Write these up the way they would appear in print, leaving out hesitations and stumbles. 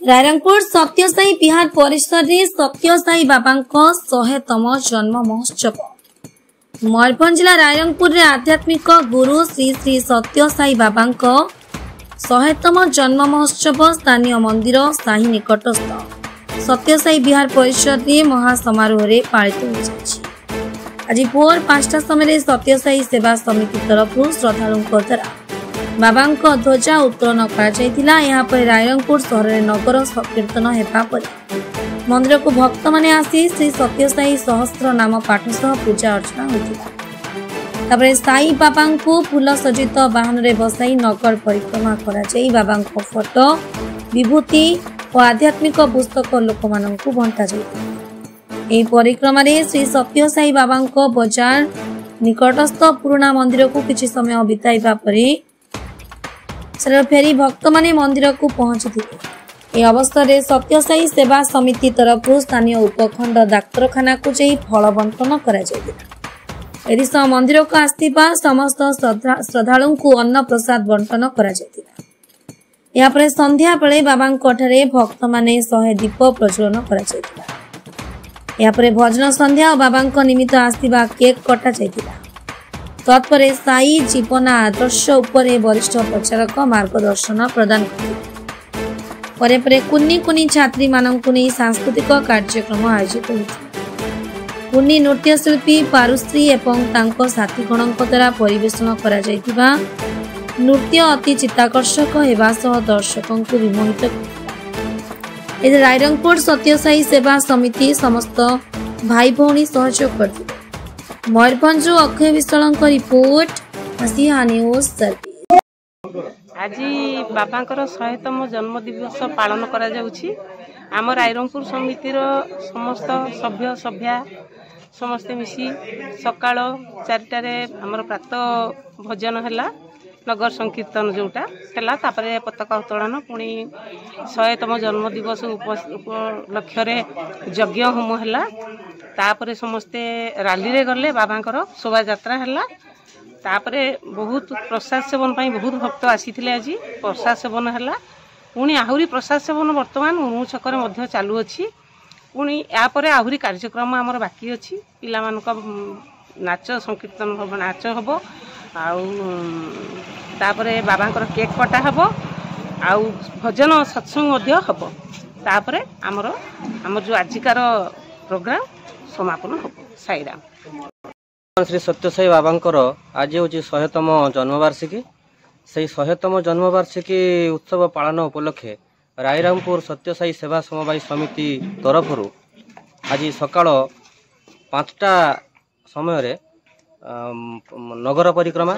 रायरंगपुर सत्यसाई विहार परिसर में सत्यसाई बाबा 100तम जन्म महोत्सव। मयूरभंज जिला रायरंगपुर रे आध्यात्मिक गुरु श्री श्री सत्यसाई बाबा 100तम जन्म महोत्सव स्थानीय मंदिर साही निकटस्थ सत्यसाई विहार परिसर में महासमारोह रे पालित हो। आज भोर 5टा समय सत्यसाई सेवा समिति तरफ श्रद्धालुओं द्वारा बाबा ध्वजा उत्तोलन कर रायरंगपुर सहर में नगर संकीर्तन होगा। मंदिर को भक्त माने आसी श्री सत्यसाई सहस्र नाम पाठ सह पूजा अर्चना होता। साई बाबा को फूल सज्जित वाहन में बसाई नगर परिक्रमा कर बाबा फोटो विभूति और आध्यात्मिक पुस्तक लोक मान बंटा जाए। परिक्रमा श्री सत्यसाई बाबा बजार निकटस्थ पुराना मंदिर को किसी समय बिताइबा फेरी भक्त माने मंदिर को पहुंची। यह अवसर में सत्यसाई सेवा समिति तरफ स्थानीय उपखंड डाक्तरखाना को जाई फल बंटन कर मंदिर को आसथिबा समस्त श्रद्धालुओं को अन्न प्रसाद बंटन कर संध्या बेले बाबा भक्त माने 100 दीप प्रज्वलन कर भजन संध्या और बाबा निमित्त आसथिबा केक कटा जाइतिला। तत्परे साई जीवन आदर्श उपरे वरिष्ठ प्रचारक मार्गदर्शन प्रदान करे कुन्नी कुन्नी छात्री मानक नहीं सांस्कृतिक कार्यक्रम आयोजित होता। कुन्नी नृत्यशिल्पी पारुश्री एवं तांको साथीगण द्वारा परिवेषण करा जाइतिबा नृत्य अति चित्ताकर्षक हेबा सह दर्शकों को विमोहित करथिला। रायरंगपुर सत्यसाई सेवा समिति समस्त भाई भौणी सहयोग करथिले। मयूरभंज अक्षय विश्वाल रिपोर्ट हसिया न्यूज सर्विस। आज बाबा 100तम जन्म दिवस पालन करा जाउछि। आम रायरंगपुर समितिर समस्त सभ्य सभ्या समस्ते मिसी सकाळ 4टारे आमर प्रातः भजन हैला नगर संकीर्तन जोटा हैला तापरे पताका उत्तोलन पुणी 100तम जन्म दिवस उपलक्ष्य रे यज्ञ होम हैला तापरे समस्ते राली रे गले बाबांकर शोभा यात्रा हैला तापरे बहुत प्रसाद सेवन पाई बहुत भक्त आसीथिले। आज प्रसाद सेवन हैला पुणी आहुरी प्रसाद सेवन वर्तमान मुर्मू छकरे मध्य चालू अछि। पुणी या परे आहुरी कार्यक्रम हमर बाकी अछि। पिला मानक नाच संकीर्तन हबो नाच हबो आउ तापरे बाबांकर केक कटा हबो आउ भजन सत्संग मध्य हबो तापरे हमर जो आजिकार प्रोग्राम समापन हो। साईराम। श्री सत्यसाई बाबांकर आज हूँ 100तम जन्मवार्षिकी। से 100तम जन्मवार्षिकी उत्सव पालन उपलक्षे रायरंगपुर सत्यसाई सेवा समवाय समिति तरफ आज सकाळ 5टा समय नगर परिक्रमा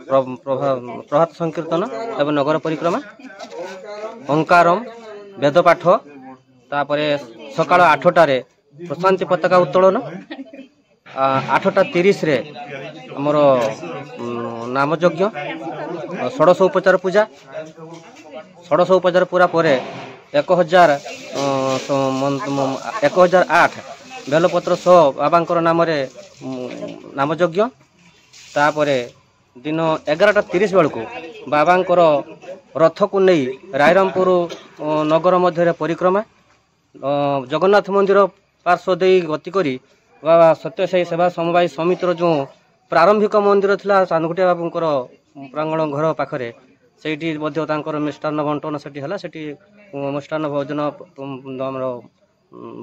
प्रभात संकीर्तन एवं नगर परिक्रमा ओंकारम वेदपाठ तापरे सकाळ 8टारे प्रशांति पताका उत्तोलन 8:30 रे हमर नामयज्ञ षोडश उपचार पूजा षोडश उपचार पूरा परे 1008 बेलपत्र सह बाबांकर नाम नामयज्ञ तापरे दिन 11:30 बेलू बाबांकर रथ को नहीं रायरंगपुर नगर मध्य परिक्रमा जगन्नाथ मंदिर पार्श्व दे गति करी बाबा सत्यसाई सेवा समवाय समितिर जो प्रारंभिक मंदिर थिला चांदगुटिया बाबूंकर प्रांगण घर पाखरे सेठी मध्य तांकर मिष्टान्न बंटन सेठी हला सेठी मिष्टान्न भोजन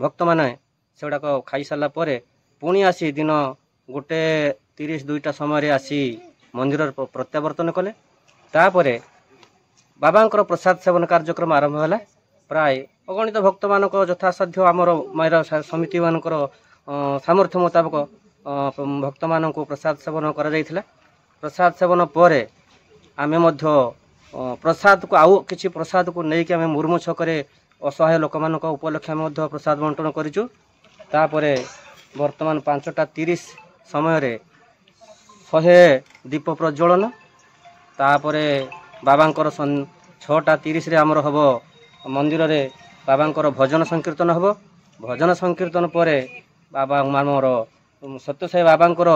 भक्त माने सेडाक खाई सारा परे पुणी आसी दिन 1:30 2टा समय आसी मंदिर प्रत्यावर्तन कले तापरे बाबांकर प्रसाद सेवन कार्यक्रम आरंभ होला। प्राय अगणित भक्त मानक यथासाध्य आमर मायर समिति मानकर सामर्थ्य मुताबक भक्त मानक प्रसाद सेवन करा जायथिला। प्रसाद सेवन परे आमे मध्य प्रसाद को आउ किछि प्रसाद को नहीं कि आमे मुर्मू छकरे असहाय लोक मानक उपलक्ष्य मध्य प्रसाद बंटन करिछु। तापरे वर्तमान 5:30 समय रे 100 दीप प्रज्वलन तापरे बाबांकर 6:30 रे हमर हबो मंदिर रे बाबांकर भजन संकीर्तन हबो। भजन संकीर्तन परे बाबा मानवर सत्यसाई बाबांकर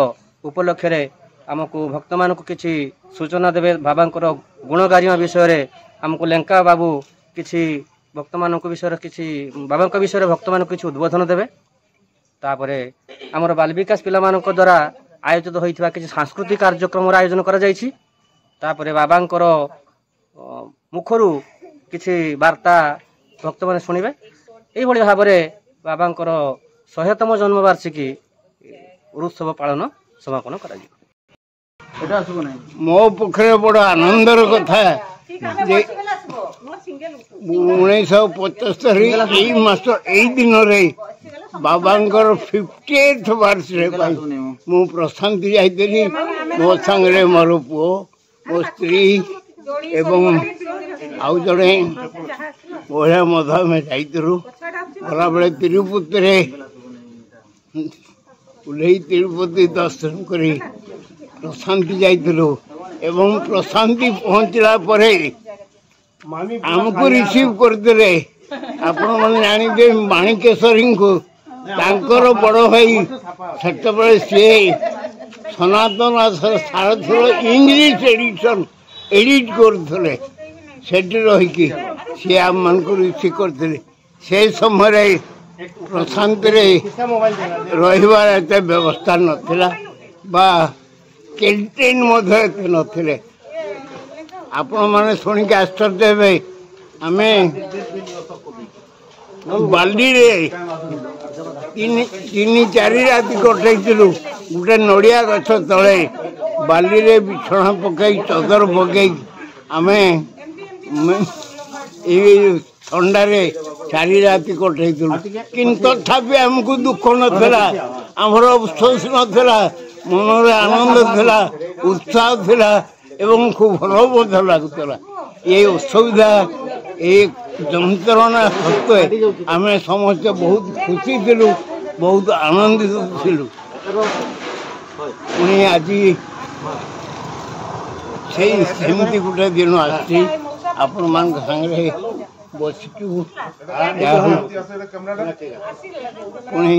उपलक्ष्य रे आमको भक्त मानक किछि सूचना देबे बाबांकर गुण गारिमा विषय रे हमको लेंका बाबू किछि भक्त मान विषय किसी बाबा विषय भक्त मान किसी उद्बोधन देवे तापरे आमर बाल विकास पिला द्वारा आयोजित होता किसी सांस्कृतिक कार्यक्रम आयोजन कर बाबांकर मुखरू किसी वार्ता भक्त मैंने शुणे यही भाव में बाबांकर 100तम जन्मवार्षिकी उत्सव पालन समापन कर मो पक्षे बड़ आनंदर कथा 1975 यही मास यही दिन रे बाबांकर 50th बर्थडे मु प्रशांति जाइली मो संगे मोर पुओ मो स्त्री एवं आउ जड़े बढ़िया मध में जाइलु गला बेले तिरुपति उल्लई तिरुपति दर्शन करी प्रशांति जाइलु एवं प्रशांति पहुँचला परे आमको रिसीव करते आपण मैंने जानी माणिकेश्वरी को तांकर बड़ भाई से सी सनातन सारथुर इंग्लिश एडिशन एडिट करते रहीकि सी आम मान रिसीव करते से समय प्रशांति रहिबार एते व्यवस्था नथिला बा कैंटीन नथिले आपण मैंने शुणिक आश्चर्य हे आम बाली तीन चार राति कटैलु गोटे नड़िया गछ तले बाली बिछना पकई चदर पकई आम ठंडारे 4 राति कटैलु किंतु तथापि आमको दुख नाला आमर अफसोस नाला मन आनंद थिला उत्साह थिला एवं खूब भल बोध लगुला ये असुविधा ये जंत्रणा सत्वे आम समस्त बहुत खुशी थिलु बहुत आनंदित थिलु पुणी आज सेमती गोटे दिन आसी आपण मान संगे बसिकु पुणी